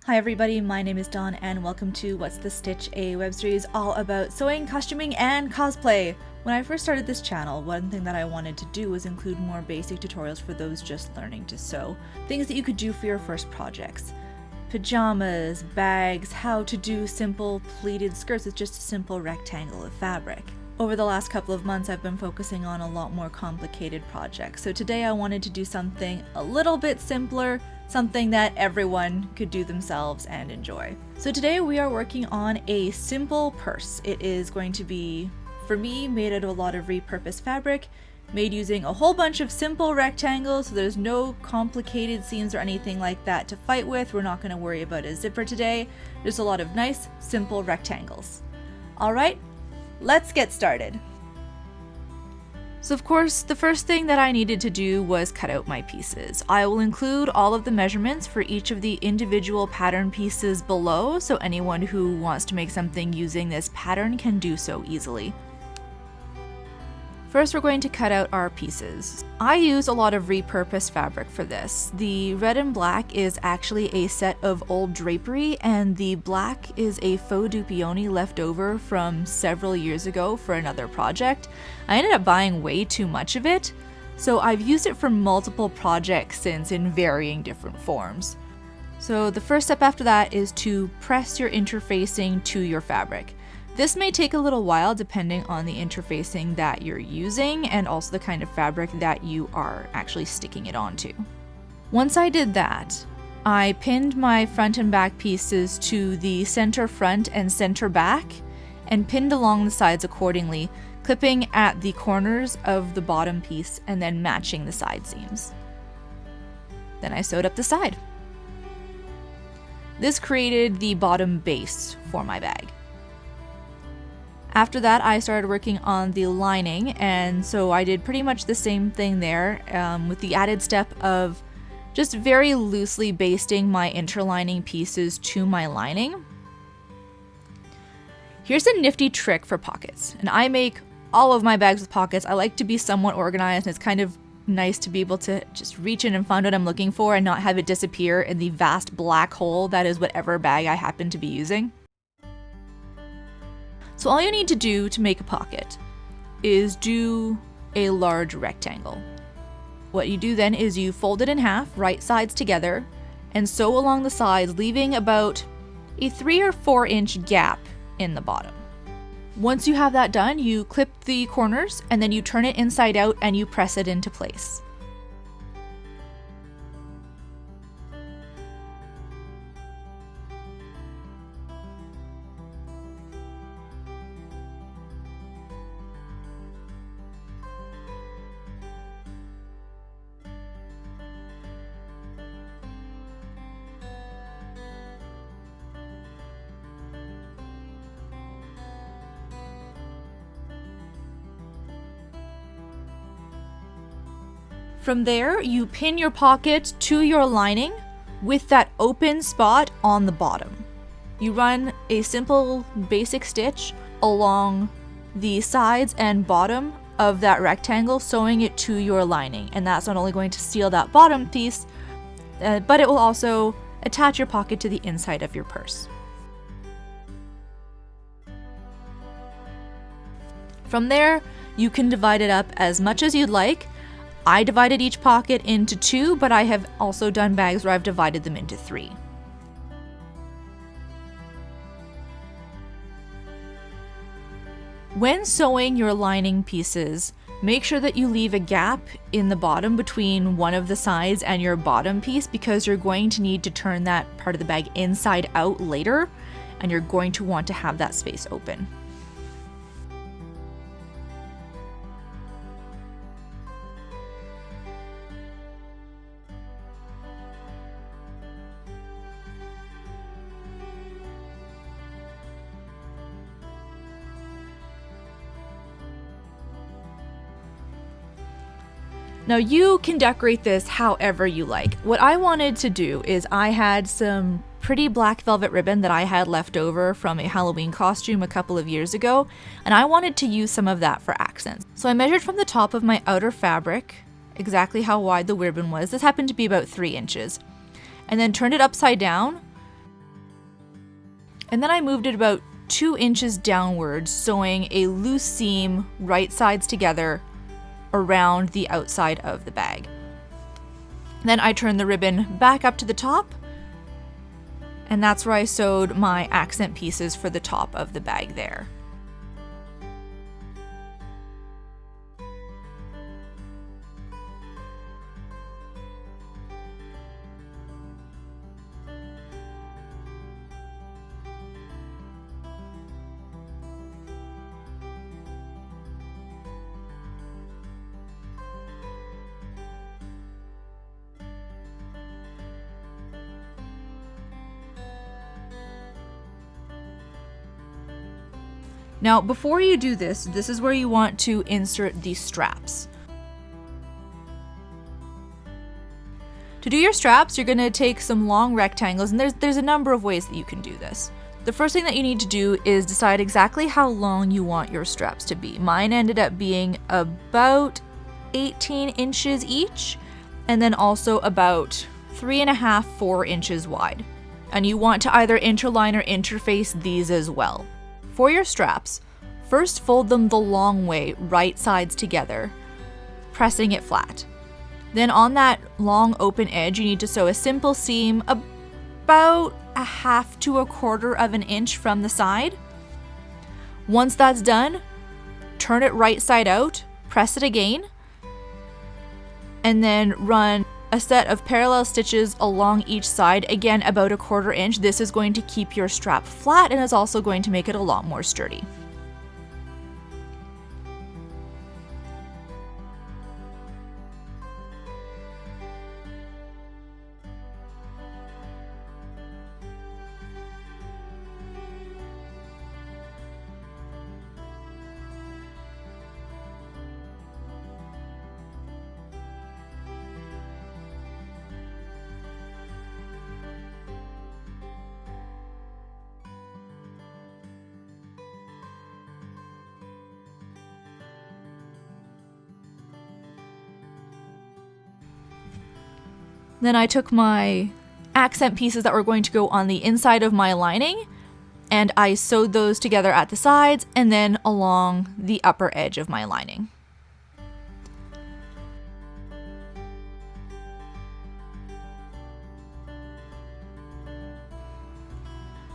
Hi everybody, my name is Dawn and welcome to What's the Stitch, a web series all about sewing, costuming, and cosplay. When I first started this channel, one thing that I wanted to do was include more basic tutorials for those just learning to sew. Things that you could do for your first projects. Pajamas, bags, how to do simple pleated skirts with just a simple rectangle of fabric. Over the last couple of months, I've been focusing on a lot more complicated projects. So today I wanted to do something a little bit simpler, something that everyone could do themselves and enjoy. So today we are working on a simple purse. It is going to be, for me, made out of a lot of repurposed fabric, made using a whole bunch of simple rectangles, so there's no complicated seams or anything like that to fight with. We're not going to worry about a zipper today. There's a lot of nice, simple rectangles. All right, let's get started. So of course, the first thing that I needed to do was cut out my pieces. I will include all of the measurements for each of the individual pattern pieces below, so anyone who wants to make something using this pattern can do so easily. First, we're going to cut out our pieces. I use a lot of repurposed fabric for this. The red and black is actually a set of old drapery, and the black is a faux dupioni left over from several years ago for another project. I ended up buying way too much of it, so I've used it for multiple projects since in varying different forms. So the first step after that is to press your interfacing to your fabric. This may take a little while depending on the interfacing that you're using and also the kind of fabric that you are actually sticking it onto. Once I did that, I pinned my front and back pieces to the center front and center back and pinned along the sides accordingly, clipping at the corners of the bottom piece and then matching the side seams. Then I sewed up the side. This created the bottom base for my bag. After that, I started working on the lining, and so I did pretty much the same thing there, with the added step of just very loosely basting my interlining pieces to my lining. Here's a nifty trick for pockets, and I make all of my bags with pockets. I like to be somewhat organized, and it's kind of nice to be able to just reach in and find what I'm looking for and not have it disappear in the vast black hole that is whatever bag I happen to be using. So all you need to do to make a pocket is do a large rectangle. What you do then is you fold it in half, right sides together, and sew along the sides, leaving about a 3 or 4 inch gap in the bottom. Once you have that done, you clip the corners and then you turn it inside out and you press it into place. From there, you pin your pocket to your lining with that open spot on the bottom. You run a simple basic stitch along the sides and bottom of that rectangle, sewing it to your lining. And that's not only going to seal that bottom piece, but it will also attach your pocket to the inside of your purse. From there, you can divide it up as much as you'd like. I divided each pocket into 2, but I have also done bags where I've divided them into 3. When sewing your lining pieces, make sure that you leave a gap in the bottom between one of the sides and your bottom piece, because you're going to need to turn that part of the bag inside out later, and you're going to want to have that space open. Now you can decorate this however you like. What I wanted to do is I had some pretty black velvet ribbon that I had left over from a Halloween costume a couple of years ago, and I wanted to use some of that for accents. So I measured from the top of my outer fabric exactly how wide the ribbon was. This happened to be about 3 inches. And then turned it upside down And then I moved it about 2 inches downwards, sewing a loose seam right sides together around the outside of the bag. Then I turned the ribbon back up to the top, and that's where I sewed my accent pieces for the top of the bag there. Now, before you do this, this is where you want to insert the straps. To do your straps, you're going to take some long rectangles, and there's a number of ways that you can do this. The first thing that you need to do is decide exactly how long you want your straps to be. Mine ended up being about 18 inches each, and then also about 3.5, 4 inches wide. And you want to either interline or interface these as well. For your straps, first fold them the long way, right sides together, pressing it flat. Then on that long open edge, you need to sew a simple seam about 1/2 to 1/4 of an inch from the side. Once that's done, turn it right side out, press it again, and then run a set of parallel stitches along each side, again about 1/4 inch. This is going to keep your strap flat and is also going to make it a lot more sturdy. Then I took my accent pieces that were going to go on the inside of my lining, and I sewed those together at the sides and then along the upper edge of my lining.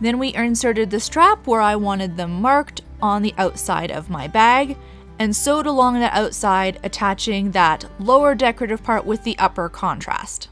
Then we inserted the strap where I wanted them marked on the outside of my bag, and sewed along the outside, attaching that lower decorative part with the upper contrast.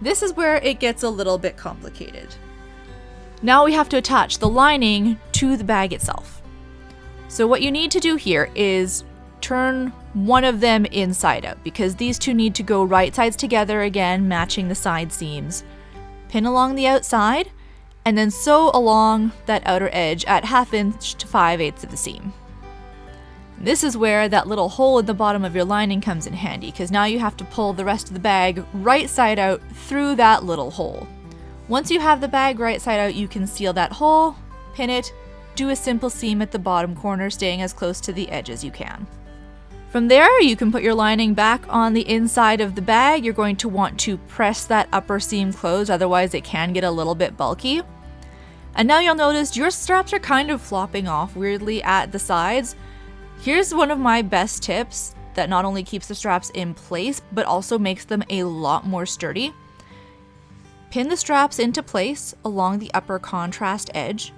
This is where it gets a little bit complicated. Now we have to attach the lining to the bag itself. So what you need to do here is turn one of them inside out, because these two need to go right sides together again, matching the side seams. Pin along the outside, and then sew along that outer edge at 1/2 inch to 5/8 of the seam. This is where that little hole at the bottom of your lining comes in handy, because now you have to pull the rest of the bag right side out through that little hole. Once you have the bag right side out, you can seal that hole, pin it, do a simple seam at the bottom corner, staying as close to the edge as you can. From there, you can put your lining back on the inside of the bag. You're going to want to press that upper seam closed, otherwise it can get a little bit bulky. And now you'll notice your straps are kind of flopping off weirdly at the sides. Here's one of my best tips that not only keeps the straps in place, but also makes them a lot more sturdy. Pin the straps into place along the upper contrast edge.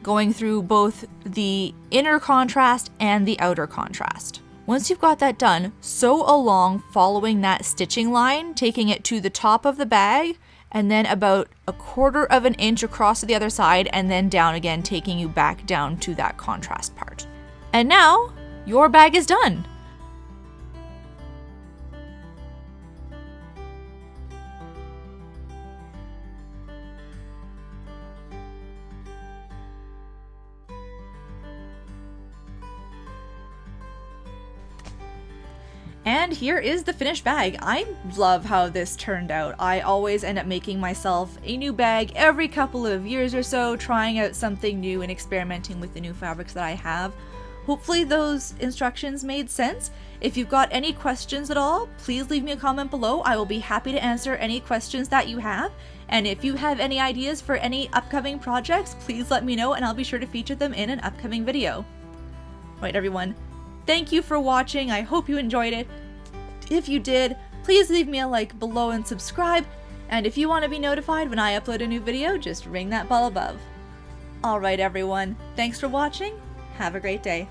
going through both the inner contrast and the outer contrast. Once you've got that done, sew along following that stitching line, taking it to the top of the bag, and then about 1/4 of an inch across to the other side, and then down again, taking you back down to that contrast part. And now, your bag is done! And here is the finished bag. I love how this turned out. I always end up making myself a new bag every couple of years or so, trying out something new and experimenting with the new fabrics that I have. Hopefully those instructions made sense. If you've got any questions at all, please leave me a comment below. I will be happy to answer any questions that you have. And if you have any ideas for any upcoming projects, please let me know and I'll be sure to feature them in an upcoming video. Right, everyone. Thank you for watching. I hope you enjoyed it. If you did, please leave me a like below and subscribe. And if you want to be notified when I upload a new video, just ring that bell above. Alright everyone, thanks for watching. Have a great day.